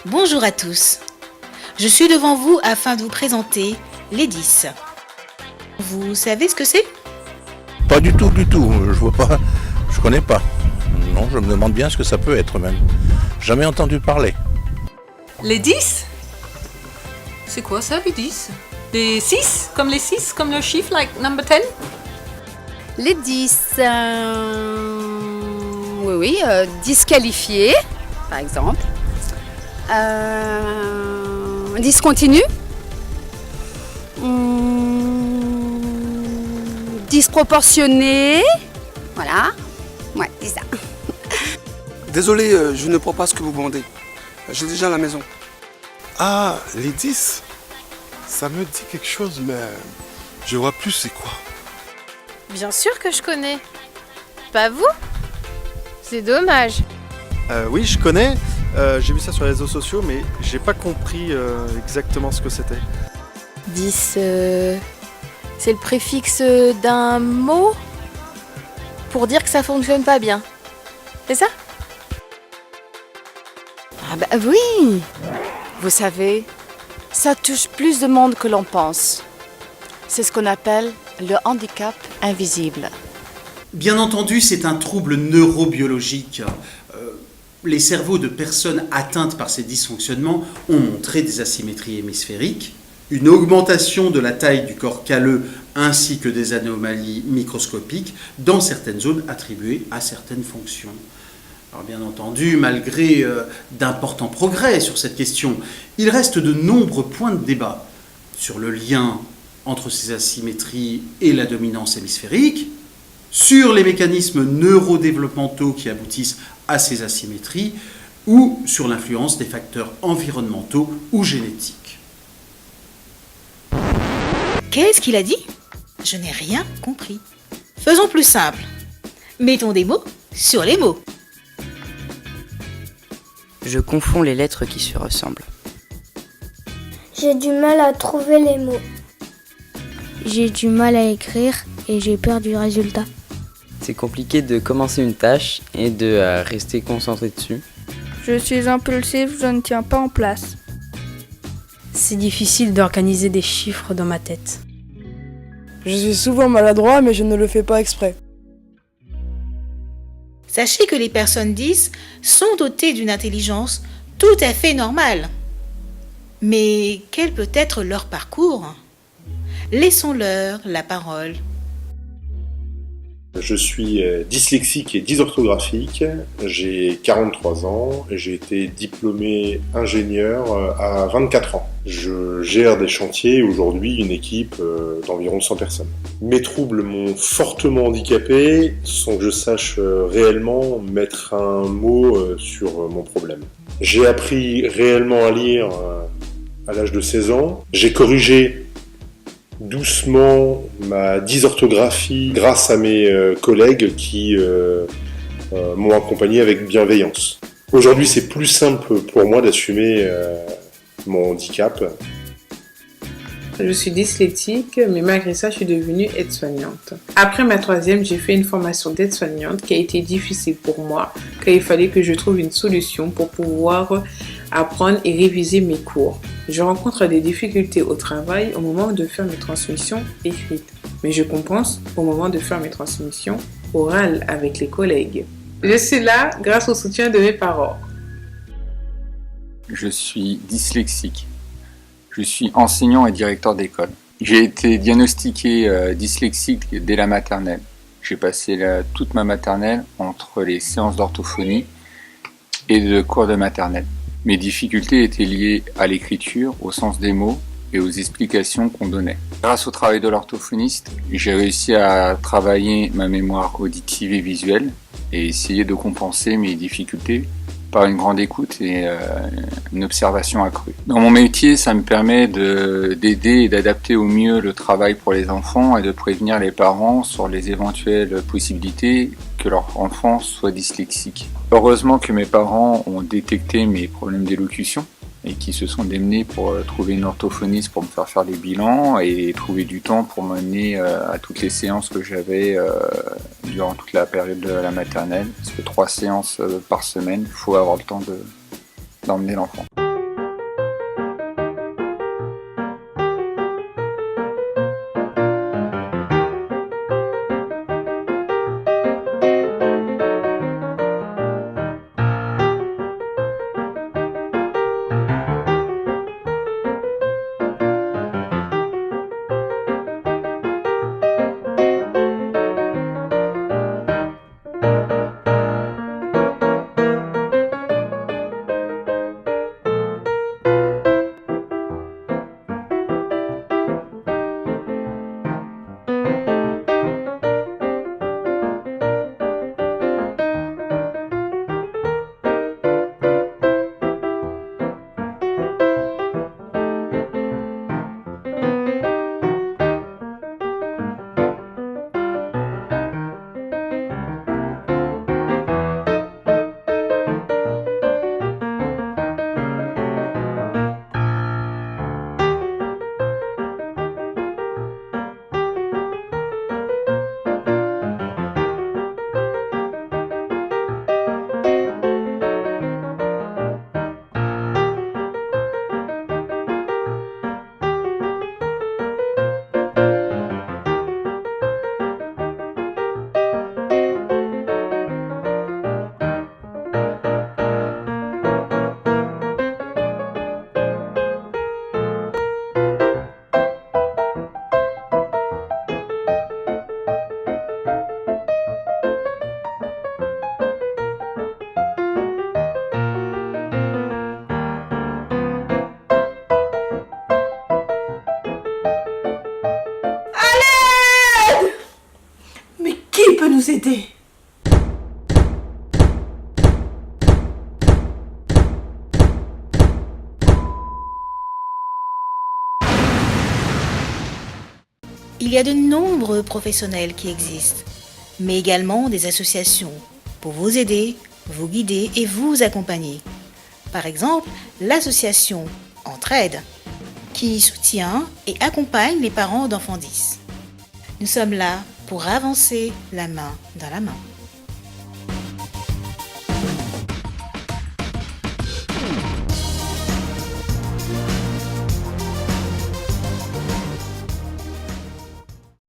Bonjour à tous. Je suis devant vous afin de vous présenter les 10. Vous savez ce que c'est ? Pas du tout, je vois pas, je connais pas. Non, je me demande bien ce que ça peut être même. Jamais entendu parler. Les 10 ? C'est quoi ça, les 10 ? Les 6 ? Comme les 6, comme le chiffre, like number 10 ? Les 10, disqualifiés, par exemple. Discontinu. Disproportionné. Voilà. Ouais, c'est ça. Désolé, je ne prends pas ce que vous vendez. J'ai déjà la maison. Ah, les 10 ? Ça me dit quelque chose, mais je vois plus c'est quoi. Bien sûr que je connais. Pas vous ? C'est dommage. Oui, je connais. J'ai vu ça sur les réseaux sociaux, mais j'ai pas compris exactement ce que c'était. 10, c'est le préfixe d'un mot pour dire que ça fonctionne pas bien. C'est ça ? Ah bah oui. Vous savez, ça touche plus de monde que l'on pense. C'est ce qu'on appelle le handicap invisible. Bien entendu, c'est un trouble neurobiologique. Les cerveaux de personnes atteintes par ces dysfonctionnements ont montré des asymétries hémisphériques, une augmentation de la taille du corps calleux ainsi que des anomalies microscopiques dans certaines zones attribuées à certaines fonctions. Alors bien entendu, malgré d'importants progrès sur cette question, il reste de nombreux points de débat sur le lien entre ces asymétries et la dominance hémisphérique, sur les mécanismes neurodéveloppementaux qui aboutissent à ces asymétries, ou sur l'influence des facteurs environnementaux ou génétiques. Qu'est-ce qu'il a dit ? Je n'ai rien compris. Faisons plus simple. Mettons des mots sur les mots. Je confonds les lettres qui se ressemblent. J'ai du mal à trouver les mots. J'ai du mal à écrire et j'ai peur du résultat. C'est compliqué de commencer une tâche et de rester concentré dessus. Je suis impulsif, je ne tiens pas en place. C'est difficile d'organiser des chiffres dans ma tête. Je suis souvent maladroit, mais je ne le fais pas exprès. Sachez que les personnes 10 sont dotées d'une intelligence tout à fait normale. Mais quel peut être leur parcours ? Laissons-leur la parole. Je suis dyslexique et dysorthographique, j'ai 43 ans et j'ai été diplômé ingénieur à 24 ans. Je gère des chantiers et aujourd'hui une équipe d'environ 100 personnes. Mes troubles m'ont fortement handicapé sans que je sache réellement mettre un mot sur mon problème. J'ai appris réellement à lire à l'âge de 16 ans. J'ai corrigé doucement ma dysorthographie grâce à mes collègues qui m'ont accompagné avec bienveillance. Aujourd'hui, c'est plus simple pour moi d'assumer mon handicap. Je suis dyslexique, mais malgré ça, je suis devenue aide-soignante. Après ma troisième, j'ai fait une formation d'aide-soignante qui a été difficile pour moi, car il fallait que je trouve une solution pour pouvoir apprendre et réviser mes cours. Je rencontre des difficultés au travail au moment de faire mes transmissions écrites, mais je compense au moment de faire mes transmissions orales avec les collègues. Je suis là grâce au soutien de mes parents. Je suis dyslexique. Je suis enseignant et directeur d'école. J'ai été diagnostiqué dyslexique dès la maternelle. J'ai passé toute ma maternelle entre les séances d'orthophonie et de cours de maternelle. Mes difficultés étaient liées à l'écriture, au sens des mots et aux explications qu'on donnait. Grâce au travail de l'orthophoniste, j'ai réussi à travailler ma mémoire auditive et visuelle et essayer de compenser mes difficultés par une grande écoute et une observation accrue. Dans mon métier, ça me permet d'aider et d'adapter au mieux le travail pour les enfants et de prévenir les parents sur les éventuelles possibilités que leur enfant soit dyslexique. Heureusement que mes parents ont détecté mes problèmes d'élocution et qui se sont démenés pour trouver une orthophoniste pour me faire des bilans et trouver du temps pour m'amener à toutes les séances que j'avais durant toute la période de la maternelle. Parce que 3 séances par semaine, il faut avoir le temps d'emmener l'enfant. nous aider. Il y a de nombreux professionnels qui existent, mais également des associations pour vous aider, vous guider et vous accompagner. Par exemple, l'association Entraide, qui soutient et accompagne les parents d'enfants 10. Nous sommes là pour avancer la main dans la main.